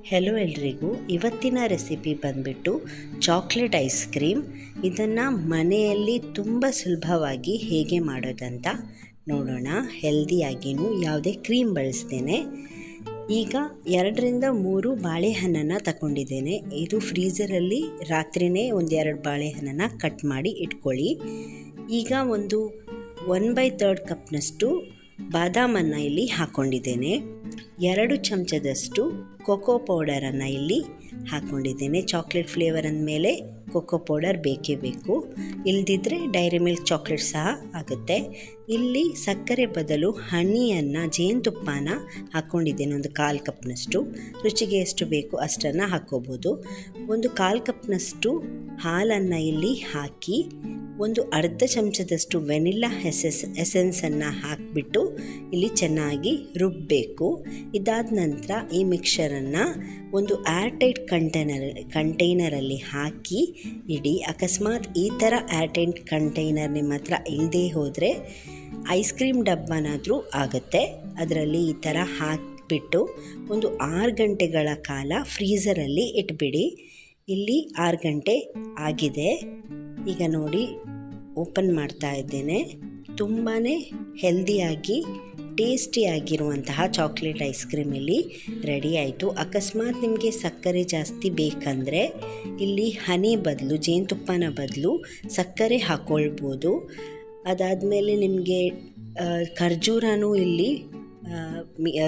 Hello ಎಲ್ರಿಗೂ, ಇವತ್ತಿನ recipe ಬಂದ್ಬಿಟ್ಟು ಚಾಕ್ಲೇಟ್ ಐಸ್ ಕ್ರೀಮ್. ಇದನ್ನು ಮನೆಯಲ್ಲಿ ತುಂಬ ಸುಲಭವಾಗಿ ಹೇಗೆ ಮಾಡೋದಂತ ನೋಡೋಣ. ಹೆಲ್ದಿಯಾಗಿಯೂ ಯಾವುದೇ ಕ್ರೀಮ್ ಬಳಸ್ತೇನೆ. ಈಗ 2-3 ಬಾಳೆಹಣ್ಣನ್ನು ತಗೊಂಡಿದ್ದೇನೆ. ಇದು ಫ್ರೀಝರಲ್ಲಿ ರಾತ್ರಿಯೇ 1-2 ಬಾಳೆಹಣ್ಣನ್ನು ಕಟ್ ಮಾಡಿ ಇಟ್ಕೊಳ್ಳಿ. ಈಗ ಒಂದು 1/3 ಕಪ್ನಷ್ಟು ಬಾದಾಮನ್ನು ಇಲ್ಲಿ ಹಾಕ್ಕೊಂಡಿದ್ದೇನೆ. 2 ಚಮಚದಷ್ಟು ಕೊಕೋ ಪೌಡರನ್ನು ಇಲ್ಲಿ ಹಾಕ್ಕೊಂಡಿದ್ದೇನೆ. ಚಾಕ್ಲೇಟ್ ಫ್ಲೇವರ್ ಅಂದಮೇಲೆ ಕೊಕೋ ಪೌಡರ್ ಬೇಕೇ ಬೇಕು, ಇಲ್ದಿದ್ರೆ ಡೈರಿ ಮಿಲ್ಕ್ ಚಾಕ್ಲೇಟ್ ಸಹ ಆಗುತ್ತೆ. ಇಲ್ಲಿ ಸಕ್ಕರೆ ಬದಲು ಹನಿಯನ್ನು, ಜೇನುತುಪ್ಪನ ಹಾಕ್ಕೊಂಡಿದ್ದೇನೆ. ಒಂದು 1/4 ಕಪ್ನಷ್ಟು, ರುಚಿಗೆ ಎಷ್ಟು ಬೇಕು ಅಷ್ಟನ್ನು ಹಾಕ್ಕೋಬೋದು. ಒಂದು 1/4 ಕಪ್ನಷ್ಟು ಹಾಲನ್ನು ಇಲ್ಲಿ ಹಾಕಿ ಒಂದು ಅರ್ಧ ಚಮಚದಷ್ಟು ವೆನಿಲ್ಲಾ ಎಸೆನ್ಸನ್ನು ಹಾಕಿಬಿಟ್ಟು ಇಲ್ಲಿ ಚೆನ್ನಾಗಿ ರುಬ್ಬಬೇಕು. ಇದಾದ ನಂತರ ಈ ಮಿಕ್ಸರನ್ನು ಒಂದು ಏರ್ಟೈಟ್ ಕಂಟೈನರಲ್ಲಿ ಹಾಕಿ ಇಡಿ. ಅಕಸ್ಮಾತ್ ಈ ಥರ ಏರ್ಟೈಟ್ ಕಂಟೈನರ್ ನಿಮ್ಮ ಹತ್ರ ಇಲ್ಲದೇ ಹೋದರೆ ಐಸ್ ಕ್ರೀಮ್ ಡಬ್ಬನಾದರೂ ಆಗುತ್ತೆ. ಅದರಲ್ಲಿ ಈ ಥರ ಹಾಕಿಬಿಟ್ಟು ಒಂದು 6 ಗಂಟೆಗಳ ಕಾಲ ಫ್ರೀಝರಲ್ಲಿ ಇಟ್ಬಿಡಿ. ಇಲ್ಲಿ 6 ಗಂಟೆ ಆಗಿದೆ. ಈಗ ನೋಡಿ, ಓಪನ್ ಮಾಡ್ತಾ ಇದ್ದೇನೆ. ತುಂಬಾ ಹೆಲ್ದಿಯಾಗಿ ಟೇಸ್ಟಿಯಾಗಿರುವಂತಹ ಚಾಕ್ಲೇಟ್ ಐಸ್ ಕ್ರೀಮ್ ಇಲ್ಲಿ ರೆಡಿ ಆಯಿತು. ಅಕಸ್ಮಾತ್ ನಿಮಗೆ ಸಕ್ಕರೆ ಜಾಸ್ತಿ ಬೇಕಂದರೆ ಇಲ್ಲಿ ಹನಿ ಬದಲು, ಜೇನುತುಪ್ಪನ ಬದಲು ಸಕ್ಕರೆ ಹಾಕ್ಕೊಳ್ಬೋದು. ಅದಾದಮೇಲೆ ನಿಮಗೆ ಖರ್ಜೂರನೂ ಇಲ್ಲಿ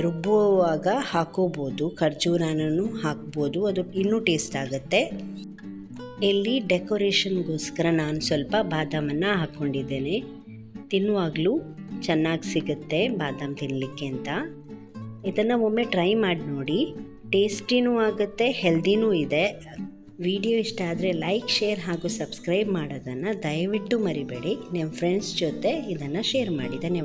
ರುಬ್ಬುವಾಗ ಹಾಕೋಬೋದು. ಖರ್ಜೂರನೂ ಹಾಕ್ಬೋದು, ಅದು ಇನ್ನೂ ಟೇಸ್ಟ್ ಆಗುತ್ತೆ. ಇಲ್ಲಿ ಡೆಕೋರೇಷನ್ಗೋಸ್ಕರ ನಾನು ಸ್ವಲ್ಪ ಬಾದಾಮನ್ನು ಹಾಕ್ಕೊಂಡಿದ್ದೇನೆ. ತಿನ್ನುವಾಗಲೂ ಚೆನ್ನಾಗಿ ಸಿಗುತ್ತೆ ಬಾದಾಮ್ ತಿನ್ನಲಿಕ್ಕೆ ಅಂತ. ಇದನ್ನು ಒಮ್ಮೆ ಟ್ರೈ ಮಾಡಿ ನೋಡಿ. ಟೇಸ್ಟಿನೂ ಆಗುತ್ತೆ, ಹೆಲ್ದಿನೂ ಇದೆ. ವಿಡಿಯೋ ಇಷ್ಟ ಆದರೆ ಲೈಕ್, ಶೇರ್ ಹಾಗೂ ಸಬ್ಸ್ಕ್ರೈಬ್ ಮಾಡೋದನ್ನು ದಯವಿಟ್ಟು ಮರಿಬೇಡಿ. ನಿಮ್ಮ ಫ್ರೆಂಡ್ಸ್ ಜೊತೆ ಇದನ್ನು ಶೇರ್ ಮಾಡಿ. ಧನ್ಯವಾದ.